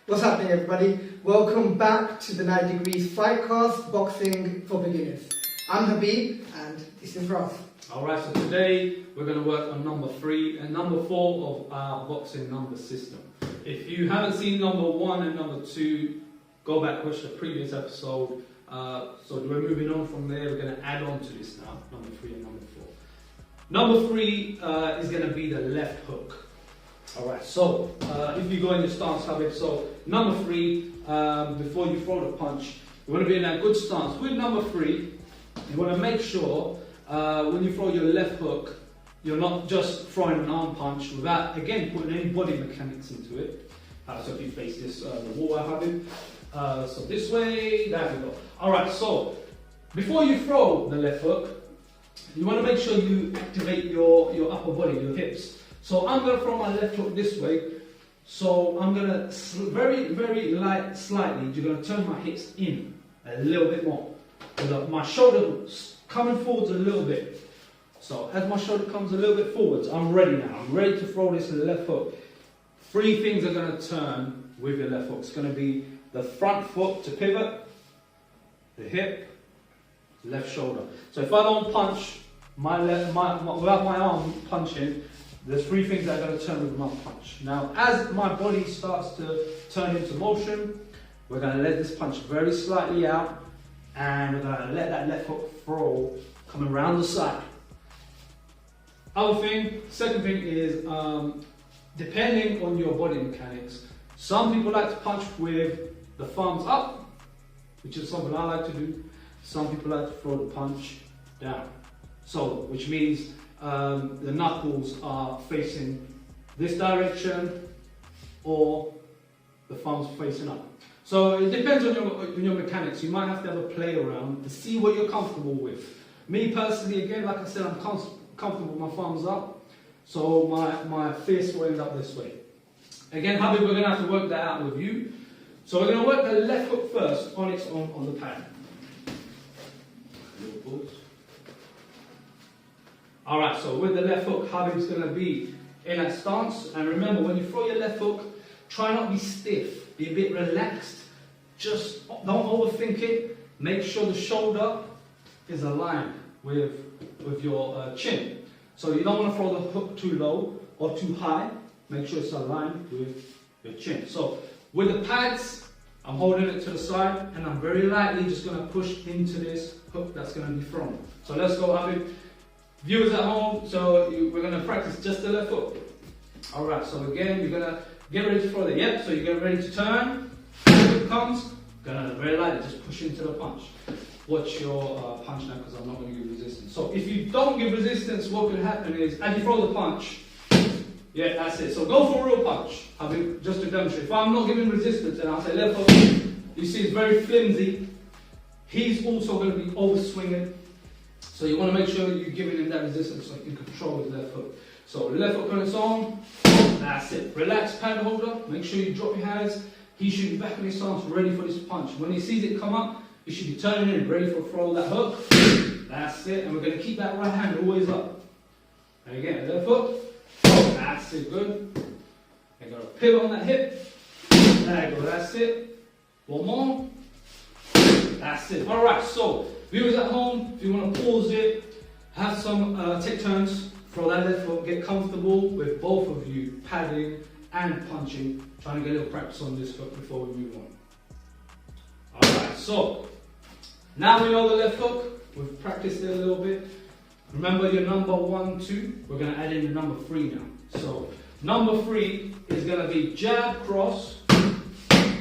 What's happening, everybody? Welcome back to the 9 Degrees Fightcast, Boxing for Beginners. I'm Habib and this is Ross. Alright, so today we're going to work on number 3 and number 4 of our boxing number system. If you haven't seen number 1 and number 2, go back, watch the previous episode. So we're moving on from there, we're going to add on to this now, number 3 and number 4. Number 3 is going to be the left hook. Alright, so if you go in your stance habit, so number 3, before you throw the punch, you want to be in that good stance. With number 3, you want to make sure when you throw your left hook, you're not just throwing an arm punch without, again, putting any body mechanics into it. So if you face this, the wall I have it. So this way, there we go. Alright, so before you throw the left hook, you want to make sure you activate your upper body, your hips. So I'm going to throw my left hook this way. So I'm going to very light, slightly, you're going to turn my hips in a little bit more. My shoulder coming forwards a little bit. So as my shoulder comes a little bit forwards, I'm ready now. I'm ready to throw this left hook. 3 things are going to turn with your left hook. It's going to be the front foot to pivot, the hip, left shoulder. So if I don't punch without my arm punching, there's 3 things that are going to turn with my punch. Now, as my body starts to turn into motion, we're going to let this punch very slightly out, and we're going to let that left hook throw come around the side. Second thing is, depending on your body mechanics, some people like to punch with the thumbs up, which is something I like to do. Some people like to throw the punch down. So, which means the knuckles are facing this direction or the thumbs facing up. So it depends on your mechanics. You might have to have a play around to see what you're comfortable with. Me personally, again, like I said, I'm comfortable with my thumbs up. So my fist will end up this way. Again, Habib, we're going to have to work that out with you. So we're going to work the left hook first on its own on the pad. Alright, so with the left hook, Habib's going to be in that stance. And remember, when you throw your left hook, try not to be stiff. Be a bit relaxed. Just don't overthink it. Make sure the shoulder is aligned with your chin. So you don't want to throw the hook too low or too high. Make sure it's aligned with your chin. So with the pads, I'm holding it to the side and I'm very lightly just going to push into this hook that's going to be thrown. So let's go, Habib. Viewers at home, so we're going to practice just the left hook. Alright, so again, you're going to get ready to throw it. Yep, so you get ready to turn. When it comes, going to very lightly just push into the punch. Watch your punch now because I'm not going to give resistance. So if you don't give resistance, what could happen is, as you throw the punch, yeah, that's it. So go for a real punch. Just to demonstrate. If I'm not giving resistance and I say left hook, you see it's very flimsy. He's also going to be over swinging. So you want to make sure you're giving him that resistance so you can control his left hook. So left hook on its own, that's it. Relax, pad holder, make sure you drop your hands. He should be back in his stance, ready for this punch. When he sees it come up, he should be turning in, ready for a throw that hook. That's it, and we're going to keep that right hand always up. And again, left hook, that's it, good. And got to pivot on that hip. There you go, that's it. One more. That's it. Alright, so viewers at home, if you want to pause it, have some, take turns, throw that left hook, get comfortable with both of you padding and punching, trying to get a little practice on this hook before we move on. Alright, so now we know the left hook, we've practiced it a little bit. Remember your number 1, 2, we're going to add in the number 3 now. So number 3 is going to be jab, cross.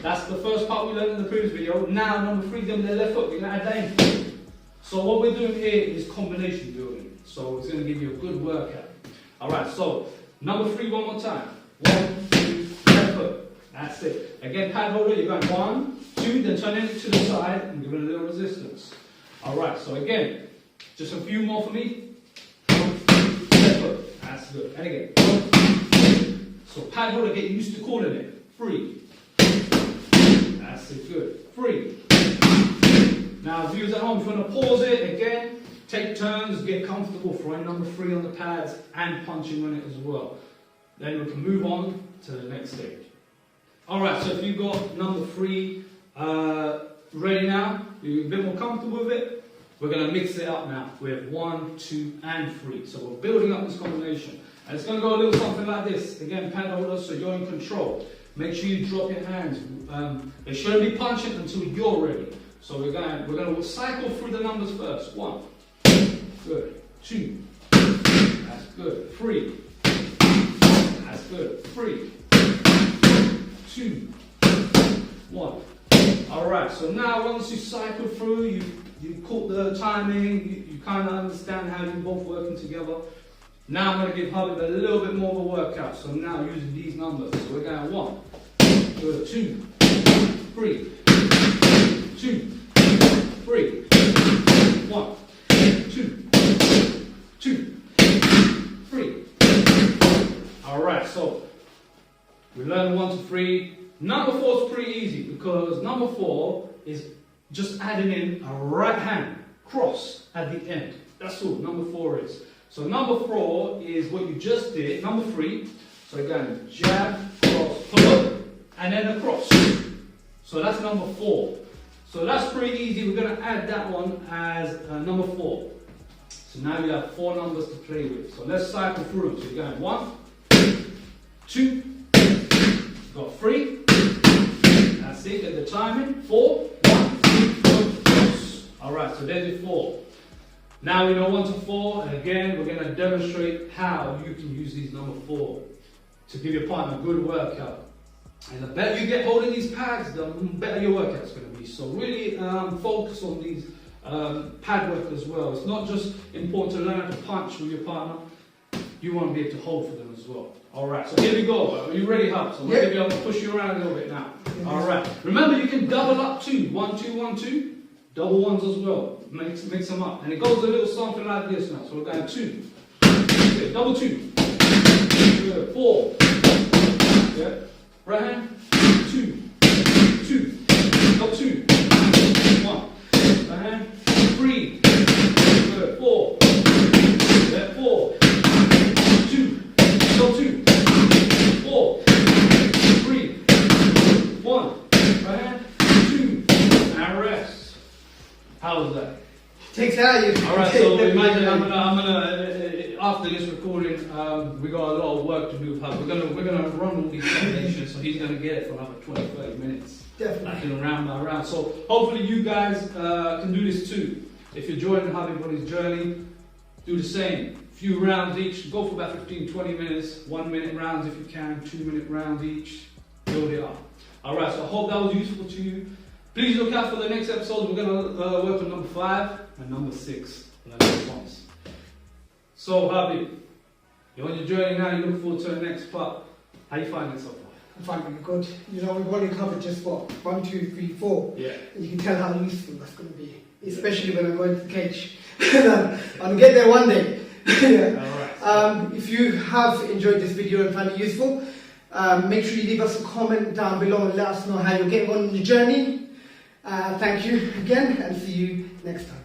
That's the first part we learned in the previous video. Now number 3 is going to be the left hook. You're going to add that in. So what we're doing here is combination building. So it's going to give you a good workout. Alright, so number 3 one more time. 1, 2, left hook. That's it. Again, pad holder, you're going 1, 2, then turning it to the side and giving a little resistance. Alright, so again, just a few more for me. 1, 2, left hook. That's good. And again. 1, 2. So pad holder, get used to calling it. 3. That's it, good. 3. Now, viewers at home, if you want to pause it, again, take turns, get comfortable throwing number 3 on the pads and punching on it as well. Then we can move on to the next stage. Alright, so if you've got number 3 ready now, you're a bit more comfortable with it, we're going to mix it up now with 1, 2 and 3. So we're building up this combination. And it's going to go a little something like this. Again, pen holder, so you're in control. Make sure you drop your hands. It shouldn't be punching until you're ready. So we're going to cycle through the numbers first. 1, good. 2, that's good. 3, that's good. 3, 2, 1. Alright, so now once you cycle through, you caught the timing, you kind of understand how you're both working together. Now I'm going to give Habib a little bit more of a workout. So now using these numbers. So we're going 1, good, 2, 3, 2, 3, 1, 2, 2, 3. Alright, so we learned 1 to 3. Number 4 is pretty easy because number 4 is just adding in a right hand cross at the end. That's all number 4 is. So number 4 is what you just did. Number 3. So again, jab, cross, pull up, and then a cross. So that's number 4. So that's pretty easy. We're going to add that one as number 4. So now you have 4 numbers to play with. So let's cycle through. So you're going 1, 2, got 3. That's it. Get the timing. 4, 1, 2, 4, cross. All right. So there's your 4. Now we know 1 to 4, and again we're going to demonstrate how you can use these number 4 to give your partner a good workout. And the better you get holding these pads, the better your workout's going to be. So really focus on these pad work as well. It's not just important to learn how to punch with your partner, you want to be able to hold for them as well. Alright, so here we go. Are you ready, Hub? So I'm going to be able to push you around a little bit now. Alright, remember you can double up too. 1, 2, 1, 2. Double ones as well. Mix them up. And it goes a little something like this now. So we're going 2. Okay, double 2. Good. 4. Yeah. Right hand. 2. 2. Double 2. 1. Right hand. 3. Good. 4. Yeah. 4. 2. Double 2. 4. 3. 1. Right hand. 2. And rest. How was that? Takes it out of you. Alright, so imagine I'm gonna after this recording, we got a lot of work to do with Hub. We're gonna run all these combinations, so he's gonna get it for another 20-30 minutes. Definitely. Round by round. So hopefully you guys can do this too. If you're joining Habib on his journey, do the same. Few rounds each, go for about 15-20 minutes, 1 minute rounds if you can, 2 minute rounds each, build it up. Alright, so I hope that was useful to you. Please look out for the next episode. We're going to work on number 5 and number 6 for the next ones. So, Habib, you're on your journey now. You look forward to the next part. How you finding it so far? I'm finding it good. You know, we've only covered just what? 1, 2, 3, 4. Yeah. And you can tell how useful that's going to be, especially when I go into the cage. I'll get there one day. Yeah. Alright. If you have enjoyed this video and found it useful, make sure you leave us a comment down below and let us know how you're getting on the journey. Thank you again and see you next time.